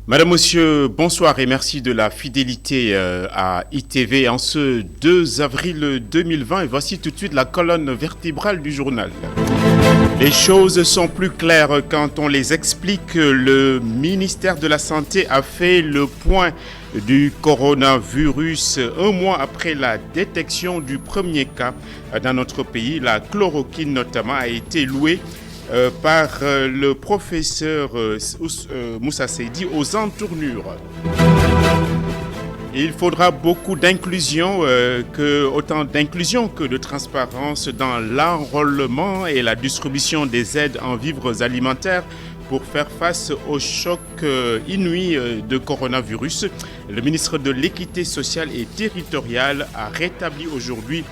Madame, Monsieur, bonsoir et merci de la fidélité à ITV en ce 2 avril 2020. Et voici tout de suite la colonne vertébrale du journal. Les choses sont plus claires quand on les explique. Le ministère de la Santé a fait le point du coronavirus un mois après la détection du premier cas dans notre pays. La chloroquine notamment a été louée par le professeur Moussa Seydi aux entournures. Il faudra beaucoup d'inclusion, autant d'inclusion que de transparence dans l'enrôlement et la distribution des aides en vivres alimentaires pour faire face au choc inouï de coronavirus. Le ministre de l'Équité sociale et territoriale a rétabli aujourd'hui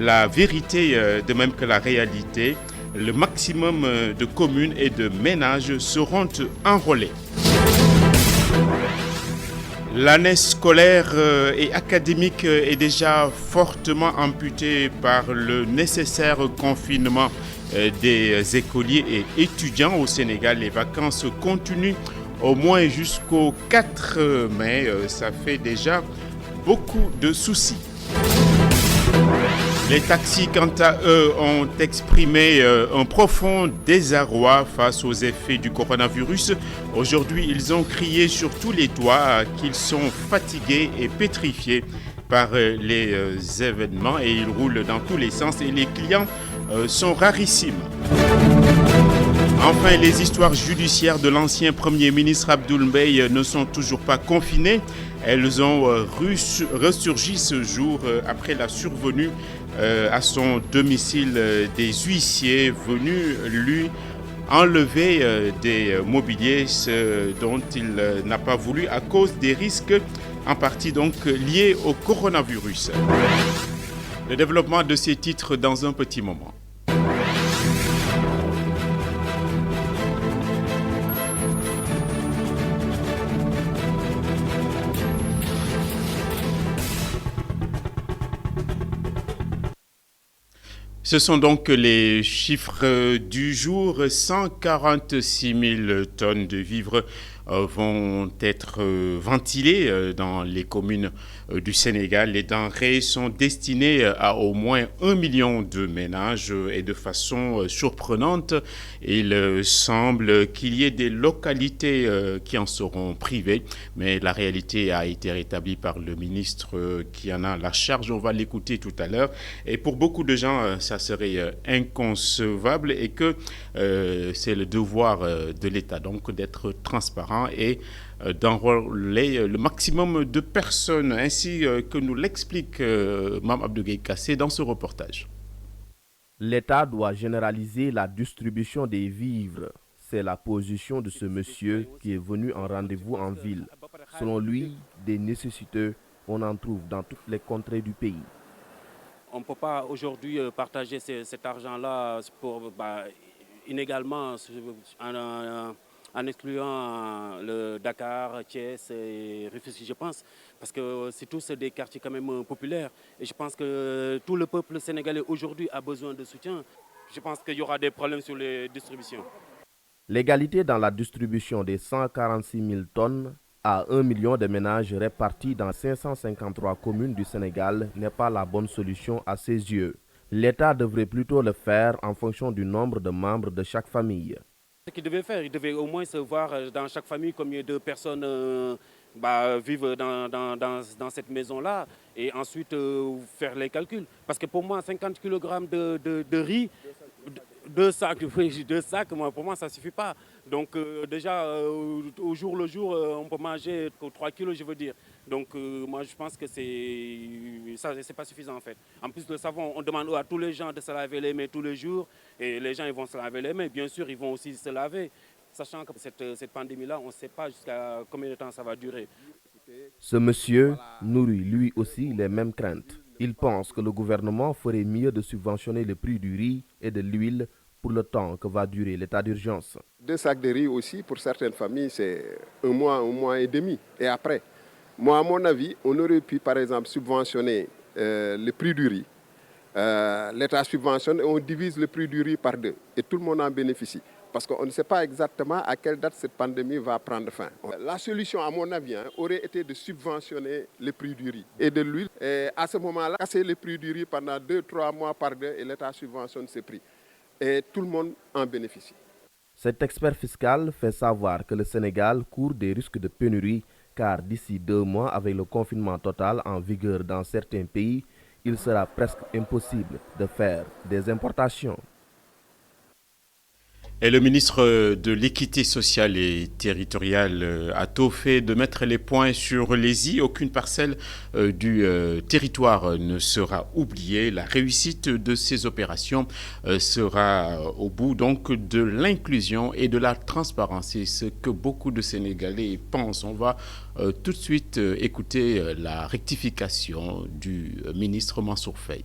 la vérité, de même que la réalité. Le maximum de communes et de ménages seront enrôlés. L'année scolaire et académique est déjà fortement amputée par le nécessaire confinement des écoliers et étudiants au Sénégal. Les vacances continuent au moins jusqu'au 4 mai. Ça fait déjà beaucoup de soucis. Les taxis, quant à eux, ont exprimé un profond désarroi face aux effets du coronavirus. Aujourd'hui, ils ont crié sur tous les toits qu'ils sont fatigués et pétrifiés par les événements et ils roulent dans tous les sens et les clients sont rarissimes. Enfin, les histoires judiciaires de l'ancien Premier ministre Abdoul Mbaye ne sont toujours pas confinées. Elles ont ressurgi ce jour après la survenue à son domicile des huissiers venus lui enlever des mobiliers, ce dont il n'a pas voulu à cause des risques en partie donc liés au coronavirus. Le développement de ces titres dans un petit moment. Ce sont donc les chiffres du jour. 146 000 tonnes de vivres vont être ventilées dans les communes du Sénégal. Les denrées sont destinées à au moins 1 million de ménages et de façon surprenante, il semble qu'il y ait des localités qui en seront privées, mais la réalité a été rétablie par le ministre qui en a la charge. On va l'écouter tout à l'heure. Et pour beaucoup de gens, ça serait inconcevable et que c'est le devoir de l'État donc d'être transparent et d'enrôler le maximum de personnes, ainsi que nous l'explique Mme Abdougueye Kassé dans ce reportage. L'État doit généraliser la distribution des vivres. C'est la position de ce monsieur qui est venu en rendez-vous en ville. Selon lui, des nécessiteux, on en trouve dans toutes les contrées du pays. On ne peut pas aujourd'hui partager cet argent-là inégalement en excluant le Dakar, Thiès et Rufisque, je pense, parce que c'est tous des quartiers quand même populaires. Et je pense que tout le peuple sénégalais aujourd'hui a besoin de soutien. Je pense qu'il y aura des problèmes sur les distributions. L'égalité dans la distribution des 146 000 tonnes à 1 million de ménages répartis dans 553 communes du Sénégal n'est pas la bonne solution à ses yeux. L'État devrait plutôt le faire en fonction du nombre de membres de chaque famille. Ce qu'il devait faire, il devait au moins se voir dans chaque famille combien de personnes vivent dans cette maison-là et ensuite faire les calculs. Parce que pour moi, 50 kg de riz, deux sacs, pour moi, ça ne suffit pas. Donc déjà, au jour le jour, on peut manger 3 kilos, je veux dire. Donc moi, je pense que c'est pas suffisant en fait. En plus, le savon, on demande à tous les gens de se laver les mains tous les jours. Et les gens, ils vont se laver les mains. Bien sûr, ils vont aussi se laver. Sachant que cette pandémie-là, on ne sait pas jusqu'à combien de temps ça va durer. Ce monsieur nourrit lui aussi les mêmes craintes. Il pense que le gouvernement ferait mieux de subventionner le prix du riz et de l'huile pour le temps que va durer l'état d'urgence. 2 sacs de riz aussi, pour certaines familles, c'est un mois et demi. Et après, moi, à mon avis, on aurait pu, par exemple, subventionner le prix du riz. L'État subventionne et on divise le prix du riz par 2. Et tout le monde en bénéficie. Parce qu'on ne sait pas exactement à quelle date cette pandémie va prendre fin. La solution, à mon avis, aurait été de subventionner les prix du riz et de l'huile. Et à ce moment-là, casser les prix du riz pendant 2-3 mois par deux et l'État subventionne ces prix. Et tout le monde en bénéficie. Cet expert fiscal fait savoir que le Sénégal court des risques de pénurie car d'ici 2 mois, avec le confinement total en vigueur dans certains pays, il sera presque impossible de faire des importations. Et le ministre de l'Équité sociale et territoriale a tôt fait de mettre les points sur les i. Aucune parcelle du territoire ne sera oubliée. La réussite de ces opérations sera au bout donc de l'inclusion et de la transparence. C'est ce que beaucoup de Sénégalais pensent. On va tout de suite écouter la rectification du ministre Mansour Faye.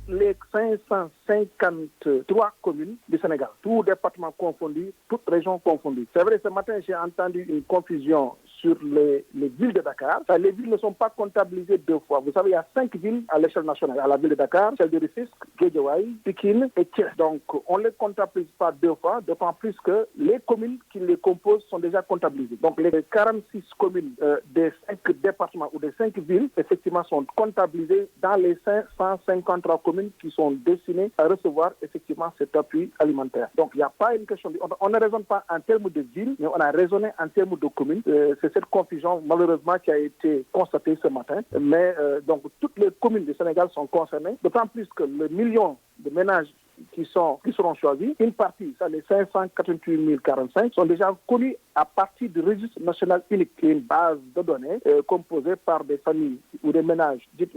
Les 553 communes du Sénégal, tous départements confondus, toutes régions confondues. C'est vrai, ce matin, j'ai entendu une confusion sur les villes de Dakar. Les villes ne sont pas comptabilisées 2 fois. Vous savez, il y a 5 villes à l'échelle nationale. À la ville de Dakar, celle de Rufisque, Guédiawaye, Pikine et Thiès. Donc, on ne les comptabilise pas 2 fois, d'autant plus que les communes qui les composent sont déjà comptabilisées. Donc, les 46 communes des 5 départements ou des 5 villes, effectivement, sont comptabilisées dans les 553 communes qui sont destinées à recevoir effectivement cet appui alimentaire. Donc, il n'y a pas une question. On ne raisonne pas en termes de villes, mais on a raisonné en termes de communes. C'est cette confusion, malheureusement, qui a été constatée ce matin. Mais donc, toutes les communes du Sénégal sont concernées, d'autant plus que le million de ménages qui seront choisis, une partie, ça les 588 045, sont déjà connus à partir du registre national unique, qui est une base de données composée par des familles ou des ménages dits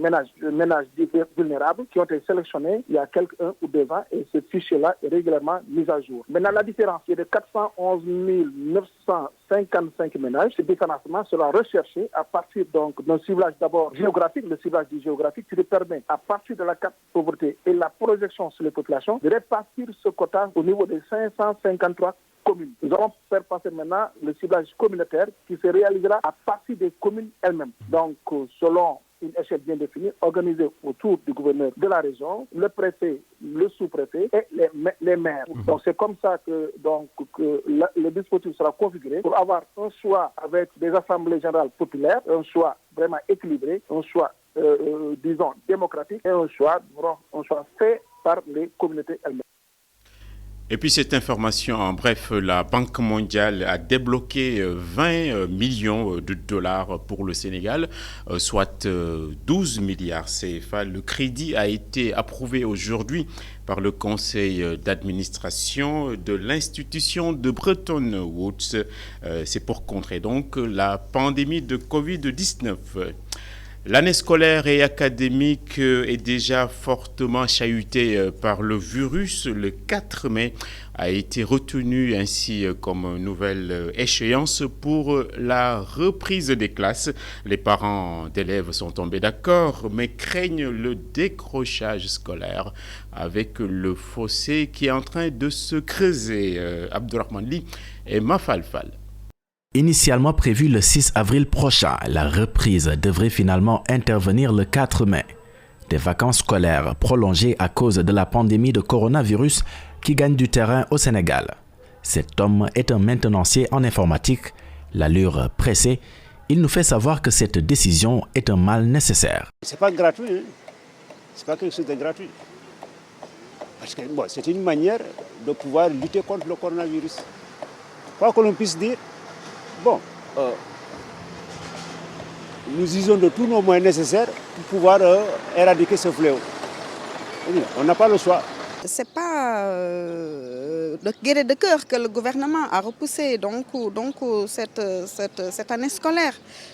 vulnérables qui ont été sélectionnés il y a un ou 2 ans et ce fichier-là est régulièrement mis à jour. Maintenant, la différence est de 411 955 ménages. Ce différencement sera recherché à partir donc d'un ciblage d'abord géographique, le ciblage du géographique qui permet, à partir de la carte pauvreté et la projection sur les populations, de répartir ce quota au niveau des 553 communes. Nous allons faire passer maintenant le ciblage communautaire qui se réalisera à partir des communes elles-mêmes. Donc, selon une échelle bien définie, organisée autour du gouverneur de la région, le préfet, le sous-préfet et les maires. Donc, c'est comme ça que le dispositif sera configuré pour avoir un choix avec des assemblées générales populaires, un choix vraiment équilibré, un choix, disons, démocratique et un choix fait par les communautés elles-mêmes. Et puis cette information, en bref, la Banque mondiale a débloqué 20 millions de dollars pour le Sénégal, soit 12 milliards CFA. Le crédit a été approuvé aujourd'hui par le conseil d'administration de l'institution de Bretton Woods. C'est pour contrer donc la pandémie de Covid-19. L'année scolaire et académique est déjà fortement chahutée par le virus. Le 4 mai a été retenu ainsi comme nouvelle échéance pour la reprise des classes. Les parents d'élèves sont tombés d'accord, mais craignent le décrochage scolaire avec le fossé qui est en train de se creuser. Abdourahmane Ly et Mafalfal. Initialement prévue le 6 avril prochain, la reprise devrait finalement intervenir le 4 mai. Des vacances scolaires prolongées à cause de la pandémie de coronavirus qui gagne du terrain au Sénégal. Cet homme est un maintenancier en informatique. L'allure pressée, il nous fait savoir que cette décision est un mal nécessaire. C'est pas gratuit, c'est pas quelque chose de gratuit. Parce que c'est une manière de pouvoir lutter contre le coronavirus. Quoi que l'on puisse dire, nous usons de tous nos moyens nécessaires pour pouvoir éradiquer ce fléau. On n'a pas le choix. Ce n'est pas le gré de cœur que le gouvernement a repoussé cette année scolaire.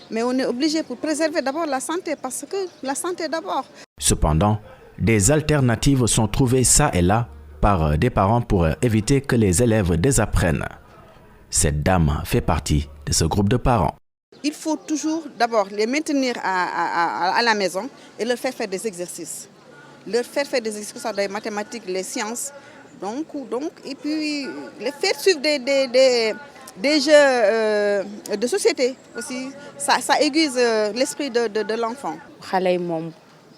Mais on est obligé pour préserver d'abord la santé, parce que la santé d'abord. Cependant, des alternatives sont trouvées ça et là par des parents pour éviter que les élèves désapprennent. Cette dame fait partie de ce groupe de parents. Il faut toujours d'abord les maintenir à la maison et leur faire des exercices. Leur faire des exercices dans les mathématiques, les sciences. Et puis les faire suivre des jeux de société aussi. Ça aiguise l'esprit de l'enfant.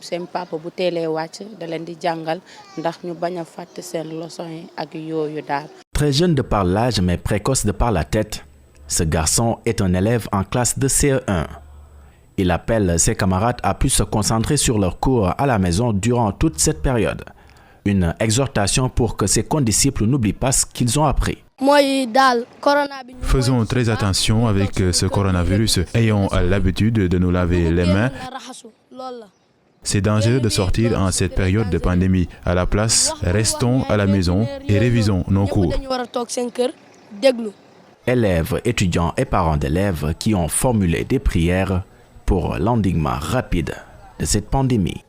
seen papa bu teelee wàcc da leen di jàngal ndax ñu bañ a fàtte seen leçon yi ak yooyu daal. Très jeune de par l'âge mais précoce de par la tête, ce garçon est un élève en classe de CE1. Il appelle ses camarades à plus se concentrer sur leurs cours à la maison durant toute cette période. Une exhortation pour que ses condisciples n'oublient pas ce qu'ils ont appris. Faisons très attention avec ce coronavirus. Ayons l'habitude de nous laver les mains. C'est dangereux de sortir en cette période de pandémie. À la place, restons à la maison et révisons nos cours. Élèves, étudiants et parents d'élèves qui ont formulé des prières pour l'endiguement rapide de cette pandémie.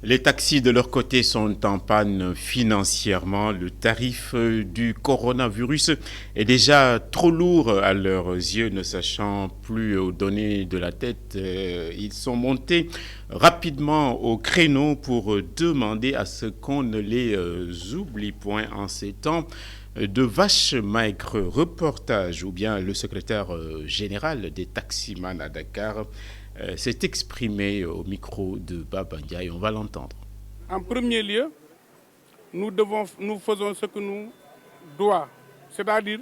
Les taxis de leur côté sont en panne financièrement. Le tarif du coronavirus est déjà trop lourd à leurs yeux, ne sachant plus où donner de la tête. Ils sont montés rapidement au créneau pour demander à ce qu'on ne les oublie point en ces temps de vaches maigres. Reportage ou bien le secrétaire général des taximans à Dakar s'est exprimé au micro de Baba Ndiaye. On va l'entendre. En premier lieu, nous faisons ce que nous doit, c'est-à-dire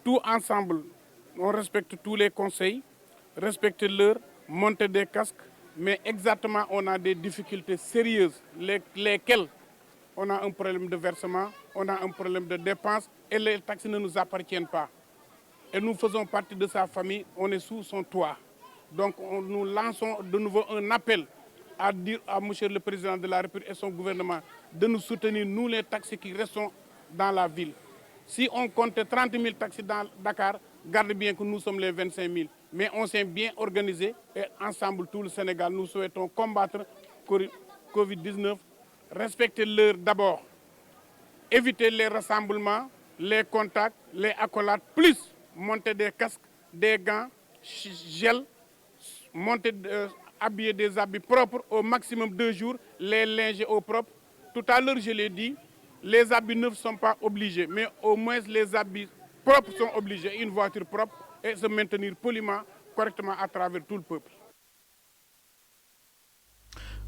tout ensemble, on respecte tous les conseils, respecte l'heure, monter des casques, mais exactement on a des difficultés sérieuses, lesquelles on a un problème de versement, on a un problème de dépenses et les taxis ne nous appartiennent pas. Et nous faisons partie de sa famille, on est sous son toit. Donc nous lançons de nouveau un appel à dire à M. le Président de la République et son gouvernement de nous soutenir, nous les taxis qui restons dans la ville. Si on compte 30 000 taxis dans Dakar, garde bien que nous sommes les 25 000. Mais on s'est bien organisé et ensemble, tout le Sénégal, nous souhaitons combattre Covid-19, respecter l'heure d'abord, éviter les rassemblements, les contacts, les accolades, plus monter des casques, des gants, gel, habiller des habits propres au maximum 2 jours, les linges au propre. Tout à l'heure, je l'ai dit, les habits neufs ne sont pas obligés, mais au moins les habits propres sont obligés, une voiture propre, et se maintenir poliment, correctement à travers tout le peuple.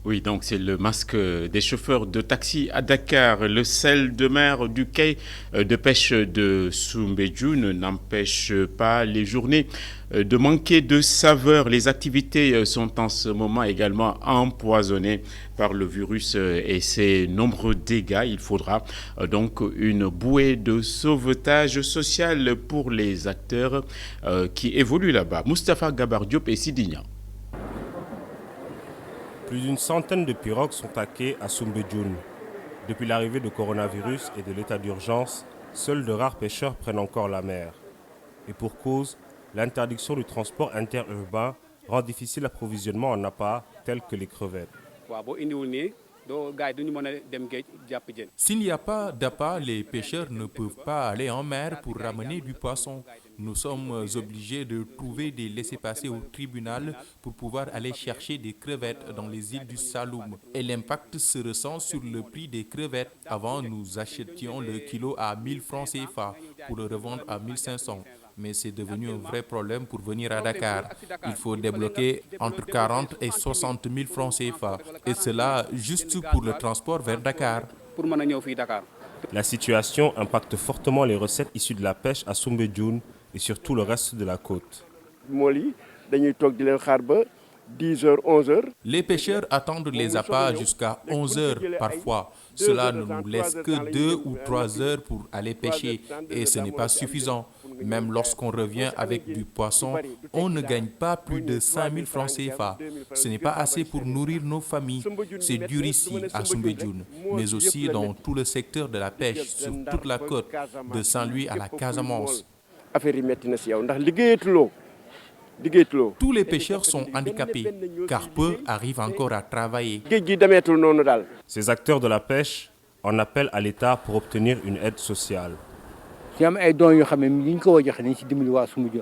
Oui, donc c'est le masque des chauffeurs de taxi à Dakar. Le sel de mer du quai de pêche de Soumbédioune n'empêche pas les journées de manquer de saveur. Les activités sont en ce moment également empoisonnées par le virus et ses nombreux dégâts. Il faudra donc une bouée de sauvetage social pour les acteurs qui évoluent là-bas. Moustapha Gabar Diop et Sidigna. Plus d'une centaine de pirogues sont à quai à Soumbédioune. Depuis l'arrivée du coronavirus et de l'état d'urgence, seuls de rares pêcheurs prennent encore la mer. Et pour cause, l'interdiction du transport interurbain rend difficile l'approvisionnement en appâts tels que les crevettes. S'il n'y a pas d'appât, les pêcheurs ne peuvent pas aller en mer pour ramener du poisson. Nous sommes obligés de trouver des laissez-passer au tribunal pour pouvoir aller chercher des crevettes dans les îles du Saloum. Et l'impact se ressent sur le prix des crevettes. Avant, nous achetions le kilo à 1000 francs CFA pour le revendre à 1500. Mais c'est devenu un vrai problème pour venir à Dakar. Il faut débloquer entre 40 et 60 000 francs CFA. Et cela juste pour le transport vers Dakar. La situation impacte fortement les recettes issues de la pêche à Soumbédioune et sur tout le reste de la côte. 10h, 11h. Les pêcheurs attendent les appâts jusqu'à 11h parfois. Cela ne nous laisse que 2 ou 3 heures pour aller pêcher et ce n'est pas suffisant. Même lorsqu'on revient avec du poisson, on ne gagne pas plus de 5000 francs CFA. Ce n'est pas assez pour nourrir nos familles. C'est dur ici à Soumbédioune, mais aussi dans tout le secteur de la pêche, sur toute la côte, de Saint-Louis à la Casamance. Tous les pêcheurs sont handicapés, car peu arrivent encore à travailler. Ces acteurs de la pêche en appellent à l'État pour obtenir une aide sociale.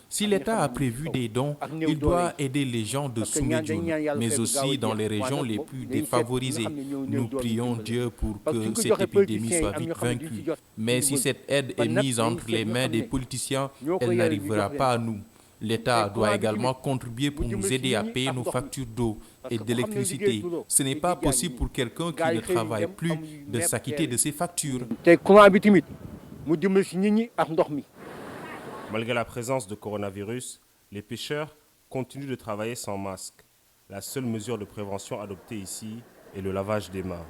Si l'État a prévu des dons, il doit aider les gens de Soumbédioune, mais aussi dans les régions les plus défavorisées. Nous prions Dieu pour que cette épidémie soit vite vaincue. Mais si cette aide est mise entre les mains des politiciens, elle n'arrivera pas à nous. L'État doit également contribuer pour nous aider à payer nos factures d'eau et d'électricité. Ce n'est pas possible pour quelqu'un qui ne travaille plus de s'acquitter de ses factures. Malgré la présence de coronavirus, les pêcheurs continuent de travailler sans masque. La seule mesure de prévention adoptée ici est le lavage des mains.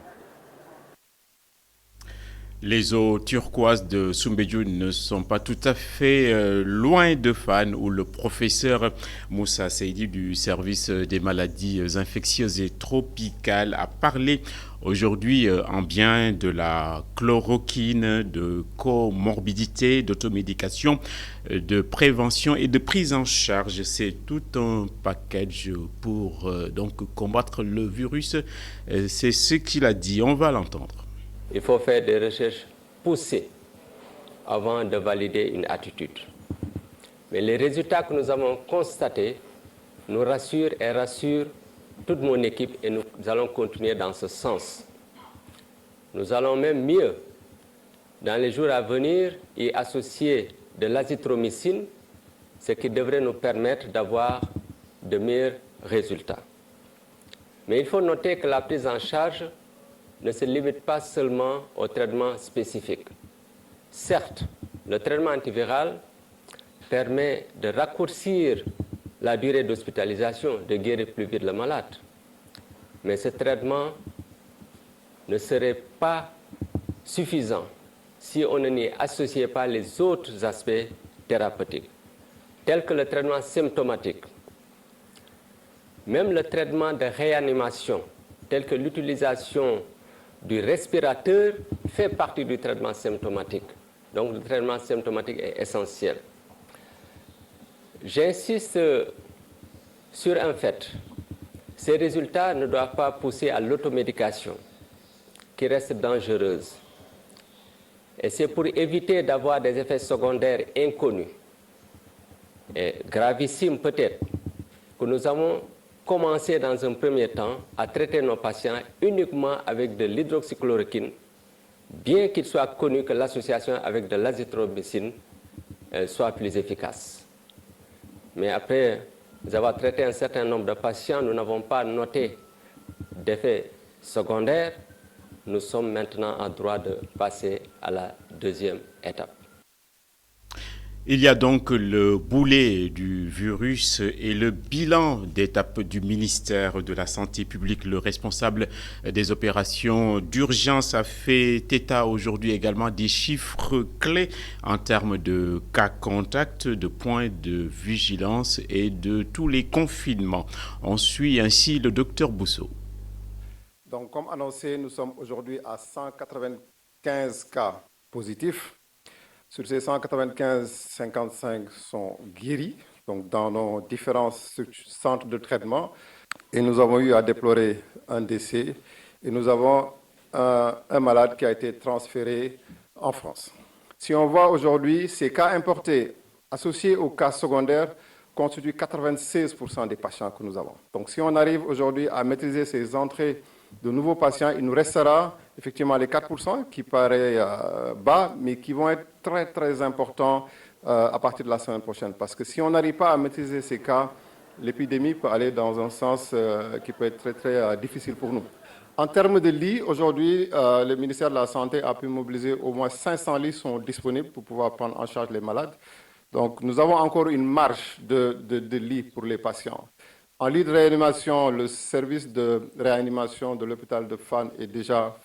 Les eaux turquoises de Soumbédioune ne sont pas tout à fait loin de Fann, où le professeur Moussa Seydi du service des maladies infectieuses et tropicales a parlé aujourd'hui en bien de la chloroquine, de comorbidité, d'automédication, de prévention et de prise en charge. C'est tout un package pour donc combattre le virus. C'est ce qu'il a dit. On va l'entendre. Il faut faire des recherches poussées avant de valider une attitude. Mais les résultats que nous avons constatés nous rassurent et rassurent toute mon équipe et nous allons continuer dans ce sens. Nous allons même mieux, dans les jours à venir, y associer de l'azithromycine, ce qui devrait nous permettre d'avoir de meilleurs résultats. Mais il faut noter que la prise en charge ne se limite pas seulement au traitement spécifique. Certes, le traitement antiviral permet de raccourcir la durée d'hospitalisation, de guérir plus vite le malade. Mais ce traitement ne serait pas suffisant si on n'y associait pas les autres aspects thérapeutiques, tels que le traitement symptomatique. Même le traitement de réanimation, tel que l'utilisation du respirateur, fait partie du traitement symptomatique. Donc le traitement symptomatique est essentiel. J'insiste sur un fait. Ces résultats ne doivent pas pousser à l'automédication, qui reste dangereuse. Et c'est pour éviter d'avoir des effets secondaires inconnus et gravissimes peut-être que nous avons commencé dans un premier temps à traiter nos patients uniquement avec de l'hydroxychloroquine, bien qu'il soit connu que l'association avec de l'azithromycine soit plus efficace. Mais après avoir traité un certain nombre de patients, nous n'avons pas noté d'effets secondaires. Nous sommes maintenant en droit de passer à la deuxième étape. Il y a donc le boulet du virus et le bilan d'étape du ministère de la Santé publique. Le responsable des opérations d'urgence a fait état aujourd'hui également des chiffres clés en termes de cas contacts, de points de vigilance et de tous les confinements. On suit ainsi le docteur Bousso. Donc, comme annoncé, nous sommes aujourd'hui à 195 cas positifs. Sur ces 195, 55 sont guéris, donc dans nos différents centres de traitement. Et nous avons eu à déplorer un décès. Et nous avons un malade qui a été transféré en France. Si on voit aujourd'hui, ces cas importés associés aux cas secondaires constituent 96% des patients que nous avons. Donc si on arrive aujourd'hui à maîtriser ces entrées de nouveaux patients, il nous restera effectivement les 4% qui paraît bas, mais qui vont être très, très importants à partir de la semaine prochaine. Parce que si on n'arrive pas à maîtriser ces cas, l'épidémie peut aller dans un sens qui peut être très, très difficile pour nous. En termes de lits, aujourd'hui, le ministère de la Santé a pu mobiliser au moins 500 lits sont disponibles pour pouvoir prendre en charge les malades. Donc, nous avons encore une marge de lits pour les patients. En lit de réanimation, le service de réanimation de l'hôpital de Fann est déjà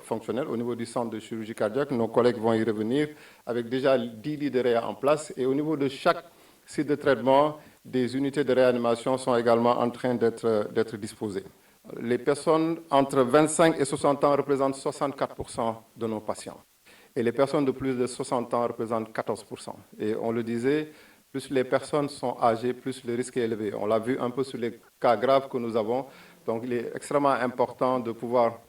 fonctionnel au niveau du centre de chirurgie cardiaque. Nos collègues vont y revenir avec déjà 10 lits de réa en place. Et au niveau de chaque site de traitement, des unités de réanimation sont également en train d'être disposées. Les personnes entre 25 et 60 ans représentent 64% de nos patients. Et les personnes de plus de 60 ans représentent 14%. Et on le disait, plus les personnes sont âgées, plus le risque est élevé. On l'a vu un peu sur les cas graves que nous avons. Donc, il est extrêmement important de pouvoir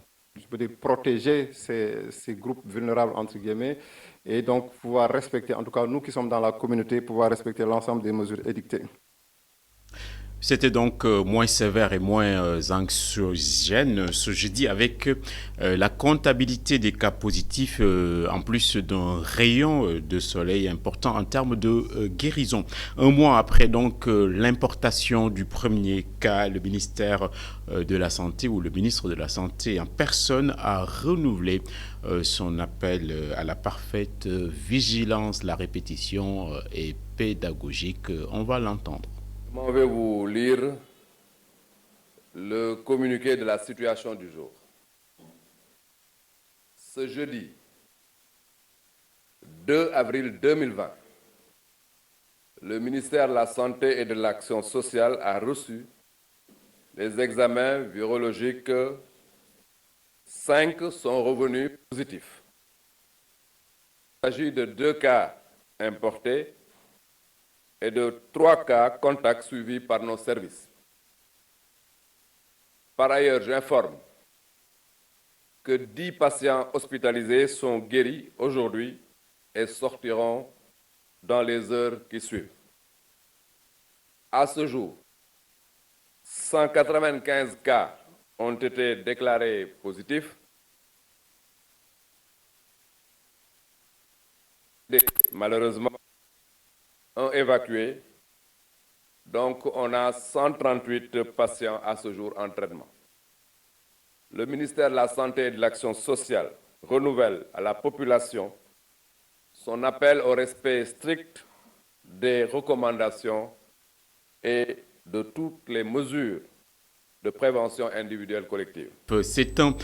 protéger ces groupes vulnérables, entre guillemets, et donc pouvoir respecter, en tout cas nous qui sommes dans la communauté, pouvoir respecter l'ensemble des mesures édictées. C'était donc moins sévère et moins anxiogène ce jeudi avec la comptabilité des cas positifs en plus d'un rayon de soleil important en termes de guérison. Un mois après donc l'importation du premier cas, le ministère de la Santé ou le ministre de la Santé en personne a renouvelé son appel à la parfaite vigilance. La répétition est pédagogique. On va l'entendre. Je vais vous lire le communiqué de la situation du jour. Ce jeudi 2 avril 2020, le ministère de la Santé et de l'Action sociale a reçu les examens virologiques. 5 sont revenus positifs. Il s'agit de 2 cas importés et de 3 cas contacts suivis par nos services. Par ailleurs, j'informe que 10 patients hospitalisés sont guéris aujourd'hui et sortiront dans les heures qui suivent. À ce jour, 195 cas ont été déclarés positifs. Malheureusement, ont évacué. Donc, on a 138 patients à ce jour en traitement. Le ministère de la Santé et de l'Action sociale renouvelle à la population son appel au respect strict des recommandations et de toutes les mesures de prévention individuelle collective. C'est un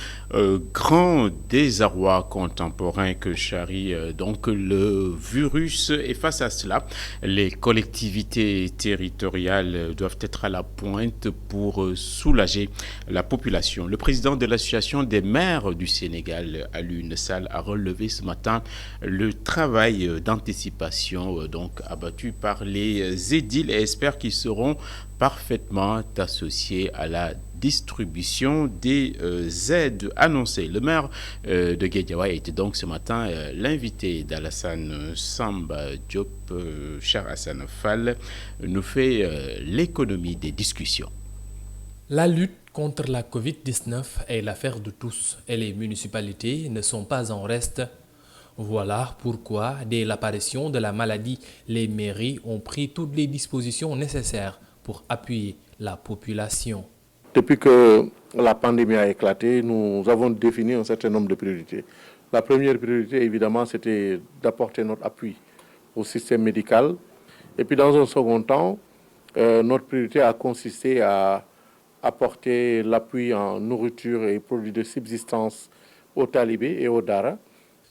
grand désarroi contemporain que charrie donc le virus et face à cela, les collectivités territoriales doivent être à la pointe pour soulager la population. Le président de l'association des maires du Sénégal, Alioune Sall, a relevé ce matin le travail d'anticipation donc abattu par les édiles et espère qu'ils seront parfaitement associés à la distribution des aides annoncées. Le maire de Guédiawaye était donc ce matin l'invité d'Alassane Samba Diop. Cher Hassan Fall nous fait l'économie des discussions. La lutte contre la Covid-19 est l'affaire de tous et les municipalités ne sont pas en reste. Voilà pourquoi, dès l'apparition de la maladie, les mairies ont pris toutes les dispositions nécessaires pour appuyer la population. Depuis que la pandémie a éclaté, nous avons défini un certain nombre de priorités. La première priorité, évidemment, c'était d'apporter notre appui au système médical. Et puis, dans un second temps, notre priorité a consisté à apporter l'appui en nourriture et produits de subsistance aux talibés et aux Dara.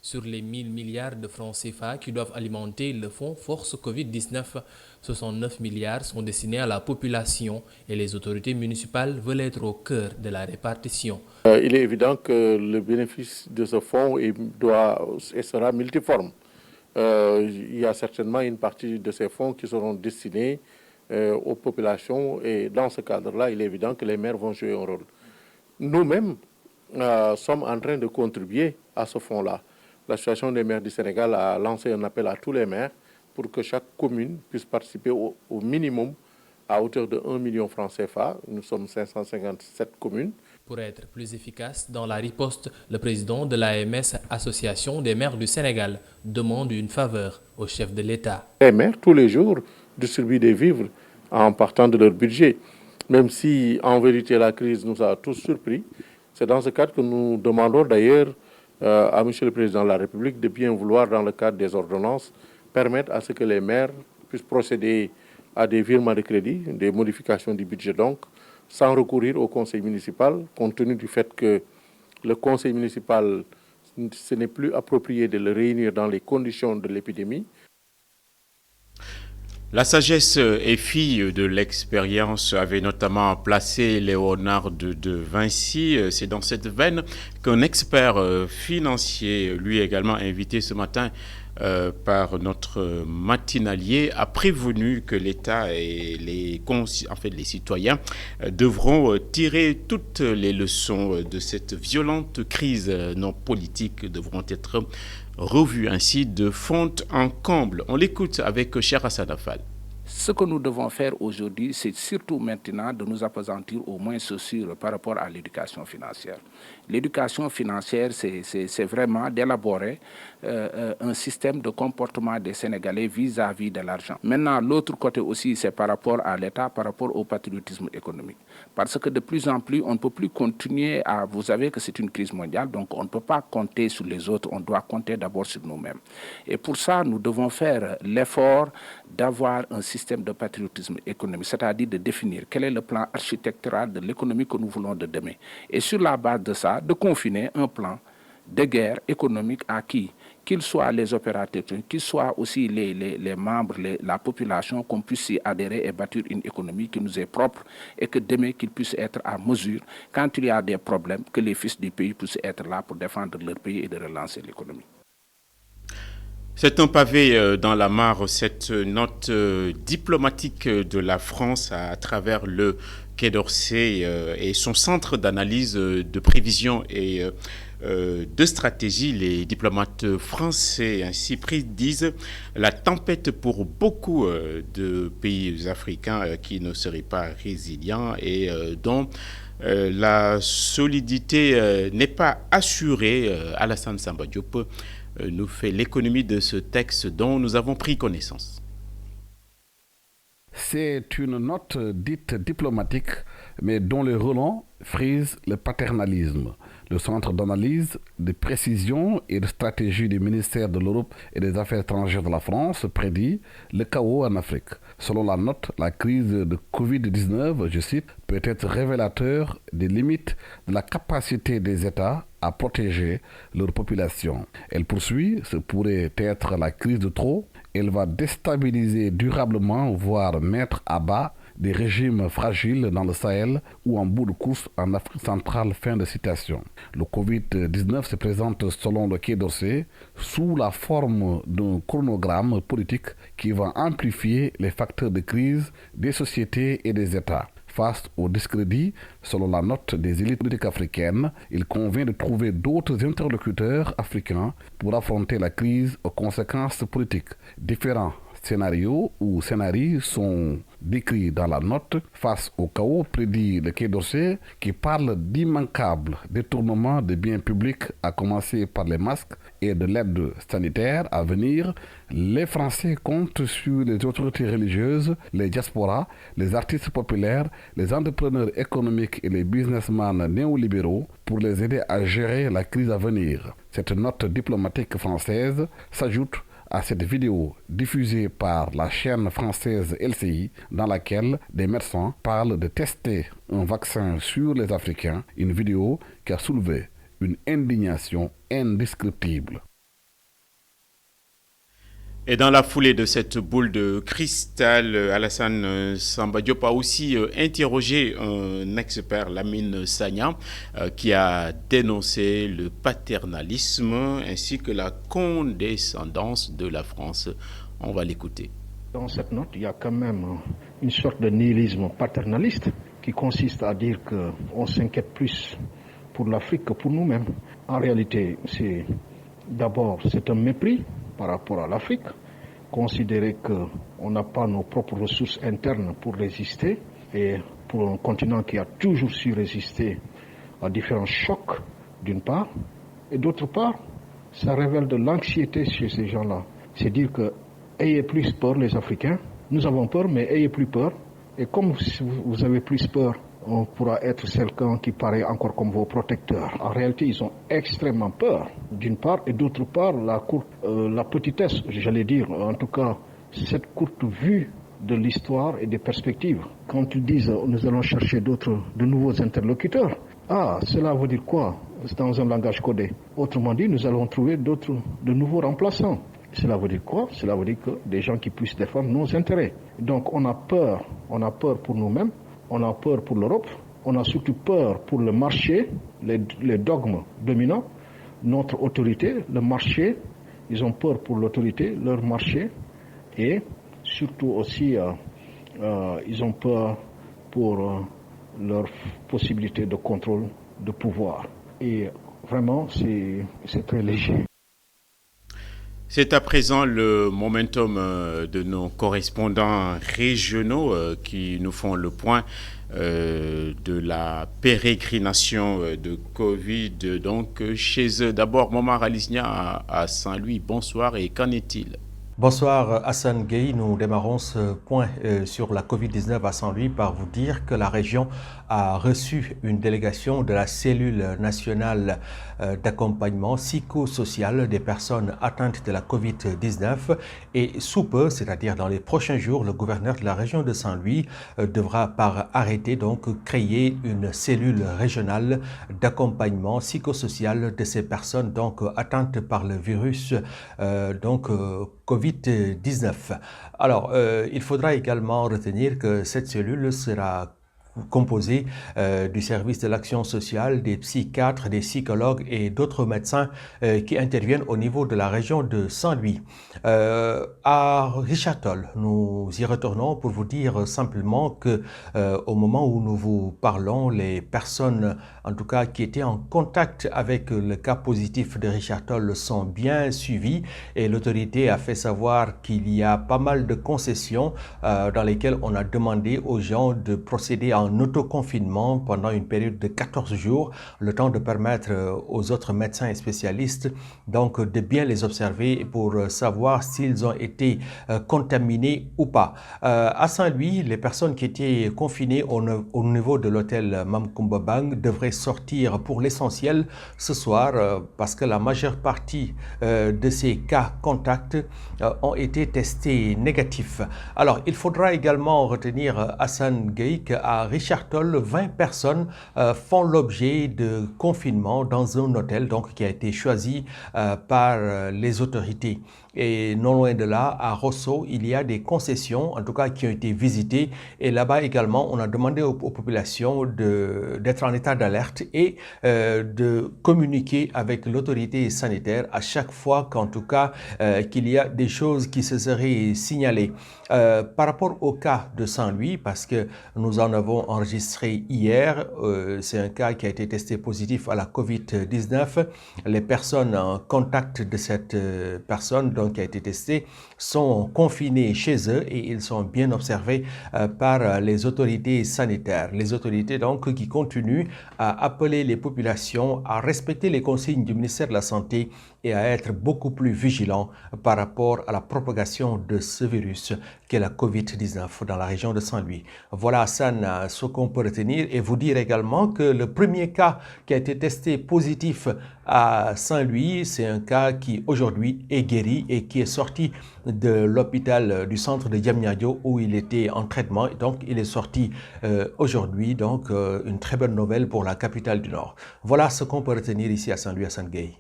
Sur les 1000 milliards de francs CFA qui doivent alimenter le fonds Force Covid-19, 69 milliards sont destinés à la population et les autorités municipales veulent être au cœur de la répartition. Il est évident que le bénéfice de ce fonds sera multiforme. Il y a certainement une partie de ces fonds qui seront destinés aux populations et dans ce cadre-là, il est évident que les maires vont jouer un rôle. Nous-mêmes sommes en train de contribuer à ce fonds-là. L'Association des maires du Sénégal a lancé un appel à tous les maires pour que chaque commune puisse participer au minimum à hauteur de 1 million de francs CFA. Nous sommes 557 communes. Pour être plus efficace dans la riposte, le président de l'AMS, Association des maires du Sénégal, demande une faveur au chef de l'État. Les maires, tous les jours, distribuent des vivres en partant de leur budget. Même si, en vérité, la crise nous a tous surpris, c'est dans ce cadre que nous demandons d'ailleurs à M. le Président de la République de bien vouloir, dans le cadre des ordonnances, permettre à ce que les maires puissent procéder à des virements de crédit, des modifications du budget donc, sans recourir au conseil municipal, compte tenu du fait que le conseil municipal, ce n'est plus approprié de le réunir dans les conditions de l'épidémie. La sagesse et fille de l'expérience avait notamment placé Léonard de Vinci. C'est dans cette veine qu'un expert financier, lui également invité ce matin par notre matinalier, a prévenu que l'État et les citoyens devront tirer toutes les leçons de cette violente crise. Nos politiques devront être revues ainsi de fond en comble. On l'écoute avec Cher Hassan Fall. Ce que nous devons faire aujourd'hui, c'est surtout maintenant de nous appesantir au moins sur par rapport à l'éducation financière. L'éducation financière, c'est vraiment d'élaborer un système de comportement des Sénégalais vis-à-vis de l'argent. Maintenant, l'autre côté aussi, c'est par rapport à l'État, par rapport au patriotisme économique. Parce que de plus en plus, on ne peut plus continuer à... Vous savez que c'est une crise mondiale, donc on ne peut pas compter sur les autres, on doit compter d'abord sur nous-mêmes. Et pour ça, nous devons faire l'effort d'avoir un système de patriotisme économique, c'est-à-dire de définir quel est le plan architectural de l'économie que nous voulons de demain. Et sur la base de ça, de confiner un plan de guerre économique à qui, qu'ils soient les opérateurs, qu'ils soient aussi les membres, la population, qu'on puisse y adhérer et bâtir une économie qui nous est propre et que demain qu'ils puissent être à mesure, quand il y a des problèmes, que les fils du pays puissent être là pour défendre leur pays et de relancer l'économie. C'est un pavé dans la mare, cette note diplomatique de la France à travers le Quai d'Orsay et son centre d'analyse de prévision et de stratégie. Les diplomates français ainsi prédisent la tempête pour beaucoup de pays africains qui ne seraient pas résilients et dont la solidité n'est pas assurée. Alassane Samba Diop nous fait l'économie de ce texte dont nous avons pris connaissance. C'est une note dite diplomatique, mais dont le relent frise le paternalisme. Le centre d'analyse, de précision et de stratégie du ministère de l'Europe et des Affaires étrangères de la France prédit le chaos en Afrique. Selon la note, la crise de Covid-19, je cite, peut être révélateur des limites de la capacité des États à protéger leur population. Elle poursuit, ce pourrait être la crise de trop. Elle va déstabiliser durablement, voire mettre à bas des régimes fragiles dans le Sahel ou en bout de course en Afrique centrale. Fin de citation. Le Covid-19 se présente selon le Quai d'Orsay sous la forme d'un chronogramme politique qui va amplifier les facteurs de crise des sociétés et des États. Face au discrédit, selon la note des élites politiques africaines, il convient de trouver d'autres interlocuteurs africains pour affronter la crise aux conséquences politiques. Différents scénarios ou scénarii sont décrits dans la note face au chaos, prédit le Quai d'Orsay, qui parle d'immanquables détournements de biens publics, à commencer par les masques et de l'aide sanitaire à venir. Les Français comptent sur les autorités religieuses, les diasporas, les artistes populaires, les entrepreneurs économiques et les businessmen néolibéraux pour les aider à gérer la crise à venir. Cette note diplomatique française s'ajoute à cette vidéo diffusée par la chaîne française LCI dans laquelle des médecins parlent de tester un vaccin sur les Africains, une vidéo qui a soulevé une indignation indescriptible. Et dans la foulée de cette boule de cristal, Alassane Samba Diop a aussi interrogé un expert, Lamine Sagna, qui a dénoncé le paternalisme ainsi que la condescendance de la France. On va l'écouter. Dans cette note, il y a quand même une sorte de nihilisme paternaliste qui consiste à dire qu'on s'inquiète plus pour l'Afrique que pour nous-mêmes. En réalité, c'est un mépris par rapport à l'Afrique, considérer qu'on n'a pas nos propres ressources internes pour résister, et pour un continent qui a toujours su résister à différents chocs, d'une part, et d'autre part, ça révèle de l'anxiété chez ces gens-là. C'est dire que ayez plus peur les Africains, nous avons peur, mais ayez plus peur, et comme vous avez plus peur, on pourra être quelqu'un qui paraît encore comme vos protecteurs. En réalité, ils ont extrêmement peur, d'une part, et d'autre part, la petitesse, j'allais dire, en tout cas, cette courte vue de l'histoire et des perspectives. Quand ils disent nous allons chercher de nouveaux interlocuteurs, cela veut dire quoi? C'est dans un langage codé. Autrement dit, nous allons trouver de nouveaux remplaçants. Cela veut dire quoi? Cela veut dire que des gens qui puissent défendre nos intérêts. Donc on a peur pour nous-mêmes. On a peur pour l'Europe, on a surtout peur pour le marché, les dogmes dominants, notre autorité, le marché, ils ont peur pour l'autorité, leur marché, et surtout aussi, ils ont peur pour leur possibilité de contrôle, de pouvoir. Et vraiment, c'est très léger. C'est à présent le momentum de nos correspondants régionaux qui nous font le point de la pérégrination de Covid donc chez eux. D'abord, Momar Alisnia à Saint-Louis. Bonsoir et qu'en est-il? Bonsoir Hassan Gueye, nous démarrons ce point sur la Covid-19 à Saint-Louis par vous dire que la région a reçu une délégation de la cellule nationale d'accompagnement psychosocial des personnes atteintes de la Covid-19 et sous peu, c'est-à-dire dans les prochains jours, le gouverneur de la région de Saint-Louis devra par arrêté donc créer une cellule régionale d'accompagnement psychosocial de ces personnes donc atteintes par le virus Covid-19. Alors, il faudra également retenir que cette cellule sera composée du service de l'action sociale, des psychiatres, des psychologues et d'autres médecins qui interviennent au niveau de la région de Saint-Louis. À Richard Toll, nous y retournons pour vous dire simplement que au moment où nous vous parlons, les personnes, en tout cas qui étaient en contact avec le cas positif de Richard Toll, sont bien suivies et l'autorité a fait savoir qu'il y a pas mal de concessions dans lesquelles on a demandé aux gens de procéder à un autoconfinement pendant une période de 14 jours, le temps de permettre aux autres médecins et spécialistes donc de bien les observer pour savoir s'ils ont été contaminés ou pas. À Saint-Louis, les personnes qui étaient confinées au niveau de l'hôtel Mamkumba Bang devraient sortir pour l'essentiel ce soir parce que la majeure partie de ces cas contacts ont été testés négatifs. Alors, il faudra également retenir Hassan Gueye qu'à Richard Toll, 20 personnes font l'objet de confinement dans un hôtel donc, qui a été choisi par les autorités. Et non loin de là, à Rosso, il y a des concessions, en tout cas qui ont été visitées. Et là-bas également, on a demandé aux populations d'être en état d'alerte et de communiquer avec l'autorité sanitaire à chaque fois qu'en tout cas qu'il y a des choses qui se seraient signalées. Par rapport au cas de Saint-Louis, parce que nous en avons enregistré hier, c'est un cas qui a été testé positif à la COVID-19. Les personnes en contact de cette personne donc, qui a été testée sont confinés chez eux et ils sont bien observés par les autorités sanitaires. Les autorités donc qui continuent à appeler les populations à respecter les consignes du ministère de la Santé et à être beaucoup plus vigilants par rapport à la propagation de ce virus qu'est la COVID-19 dans la région de Saint-Louis. Voilà, Hassan, ce qu'on peut retenir et vous dire également que le premier cas qui a été testé positif à Saint-Louis, c'est un cas qui aujourd'hui est guéri et qui est sorti de l'hôpital du centre de Diamniadio où il était en traitement. Donc, il est sorti aujourd'hui. Donc, une très bonne nouvelle pour la capitale du Nord. Voilà ce qu'on peut retenir ici à Saint-Louis, à Saint-Gueye.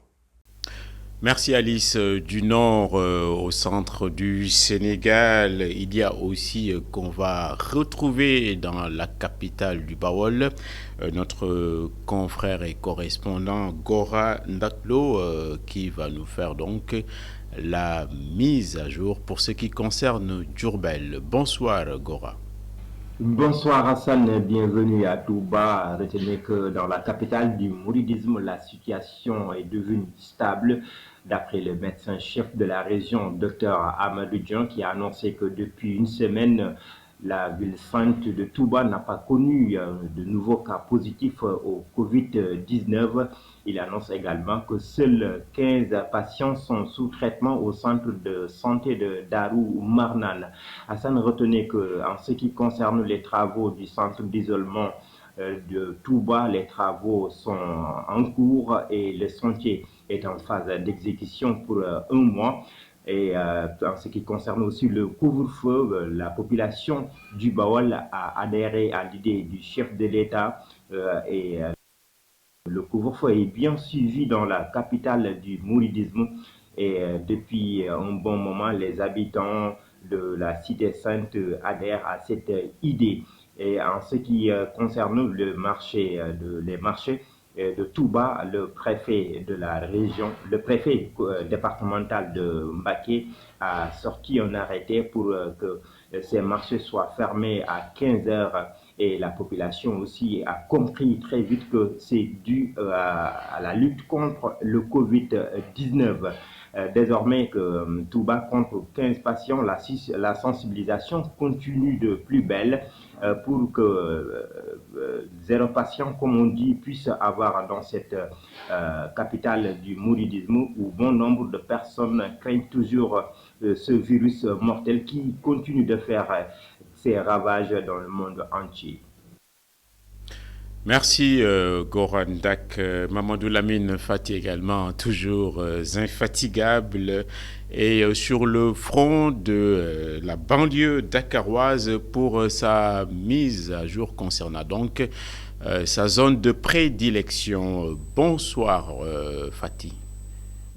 Merci Alice. Du nord au centre du Sénégal, il y a aussi qu'on va retrouver dans la capitale du Bawol notre confrère et correspondant Gora Ndaklo qui va nous faire donc la mise à jour pour ce qui concerne Diourbel. Bonsoir Gora. Bonsoir Hassan, bienvenue à Touba. Retenez que dans la capitale du mouridisme, la situation est devenue stable. D'après le médecin-chef de la région, Dr Amadou Dian, qui a annoncé que depuis une semaine, la ville sainte de Touba n'a pas connu de nouveaux cas positifs au Covid-19. Il annonce également que seuls 15 patients sont sous traitement au centre de santé de Darou Marnan. Hassan, retenez qu'en ce qui concerne les travaux du centre d'isolement de Touba, les travaux sont en cours et le chantier est en phase d'exécution pour un mois. Et en ce qui concerne aussi le couvre-feu, la population du Bawol a adhéré à l'idée du chef de l'État et le couvre-feu est bien suivi dans la capitale du mouridisme. Et depuis un bon moment, les habitants de la Cité Sainte adhèrent à cette idée. Et en ce qui concerne les marchés de Touba, le préfet de la région, le préfet départemental de Mbacké a sorti un arrêté pour que ces marchés soient fermés à 15 heures et la population aussi a compris très vite que c'est dû à la lutte contre le Covid-19. Désormais que Touba compte 15 patients, la sensibilisation continue de plus belle pour que 0 patient, comme on dit, puisse avoir dans cette capitale du mouridisme où bon nombre de personnes craignent toujours ce virus mortel qui continue de faire ses ravages dans le monde entier. Merci Goran Dak. Mamadou Lamine Fati également, toujours infatigable et sur le front de la banlieue dakaroise pour sa mise à jour concernant donc sa zone de prédilection. Bonsoir Fati.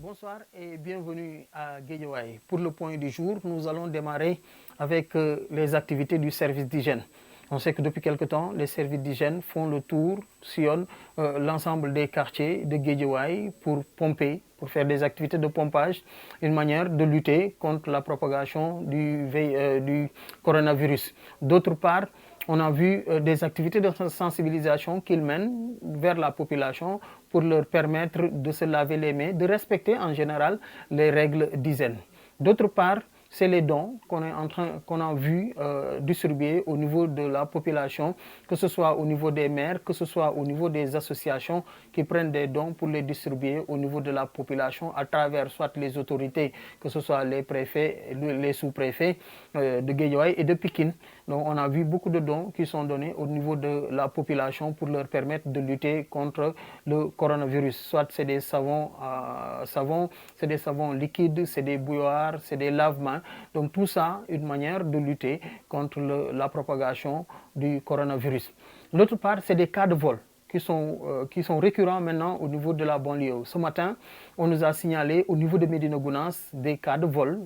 Bonsoir et bienvenue à Guédiawaye. Pour le point du jour, nous allons démarrer avec les activités du service d'hygiène. On sait que depuis quelque temps, les services d'hygiène font le tour, sillonnent l'ensemble des quartiers de Guédiawaye pour pomper, pour faire des activités de pompage, une manière de lutter contre la propagation du coronavirus. D'autre part, on a vu des activités de sensibilisation qu'ils mènent vers la population pour leur permettre de se laver les mains, de respecter en général les règles d'hygiène. D'autre part, c'est les dons qu'on a vu distribuer au niveau de la population, que ce soit au niveau des maires, que ce soit au niveau des associations qui prennent des dons pour les distribuer au niveau de la population à travers soit les autorités, que ce soit les préfets, les sous-préfets de Guédiawaye et de Pikine. Donc on a vu beaucoup de dons qui sont donnés au niveau de la population pour leur permettre de lutter contre le coronavirus. Soit c'est des savons, c'est des savons liquides, c'est des bouilloires, c'est des lave-mains. Donc tout ça, une manière de lutter contre la propagation du coronavirus. L'autre part, c'est des cas de vol qui sont récurrents maintenant au niveau de la banlieue. Ce matin, on nous a signalé au niveau de Médina Gounass des cas de vol.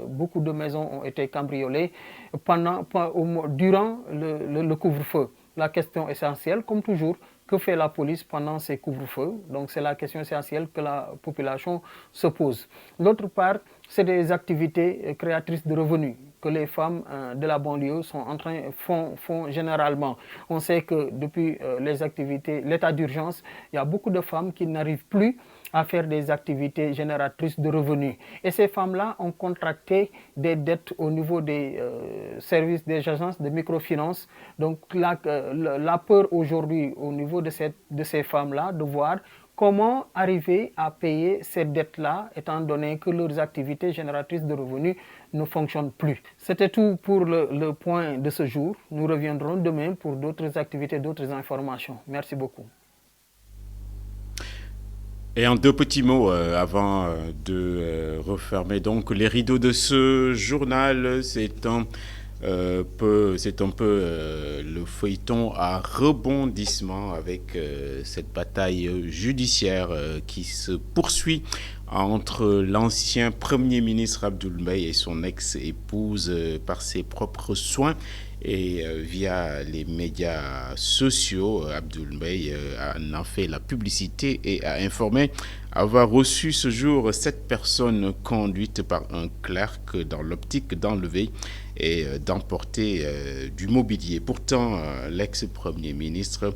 Beaucoup de maisons ont été cambriolées durant le couvre-feu. La question essentielle, comme toujours, que fait la police pendant ces couvre-feux? Donc c'est la question essentielle que la population se pose. L'autre part, c'est des activités créatrices de revenus que les femmes de la banlieue font généralement. On sait que depuis les activités, l'état d'urgence, il y a beaucoup de femmes qui n'arrivent plus à faire des activités génératrices de revenus. Et ces femmes-là ont contracté des dettes au niveau des services des agences de microfinance. Donc la peur aujourd'hui au niveau de ces femmes-là de voir comment arriver à payer ces dettes-là, étant donné que leurs activités génératrices de revenus ne fonctionnent plus. C'était tout pour le point de ce jour. Nous reviendrons demain pour d'autres activités, d'autres informations. Merci beaucoup. Et en 2 petits mots, avant de refermer donc les rideaux de ce journal, c'est un peu le feuilleton à rebondissement avec cette bataille judiciaire qui se poursuit entre l'ancien Premier ministre Abdoul Mbaye et son ex-épouse par ses propres soins. Et via les médias sociaux, Abdoul Mbaye en a fait la publicité et a informé avoir reçu ce jour 7 personnes conduites par un clerc dans l'optique d'enlever et d'emporter du mobilier. Pourtant, l'ex-premier ministre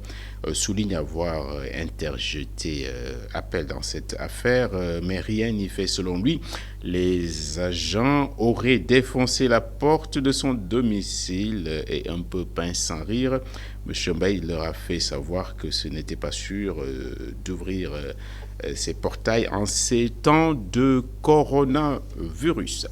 souligne avoir interjeté appel dans cette affaire, mais rien n'y fait selon lui. Les agents auraient défoncé la porte de son domicile et un peu pince sans rire, M. Mbaye leur a fait savoir que ce n'était pas sûr d'ouvrir ces portails en ces temps de coronavirus.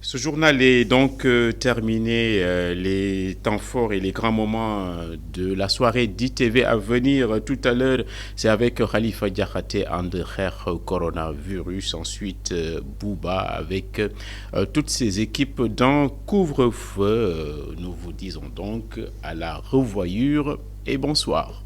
Ce journal est donc terminé. Les temps forts et les grands moments de la soirée d'ITV à venir tout à l'heure, c'est avec Khalifa Diakhaté André coronavirus. Ensuite, Bouba avec toutes ses équipes dans couvre-feu. Nous vous disons donc à la revoyure et bonsoir.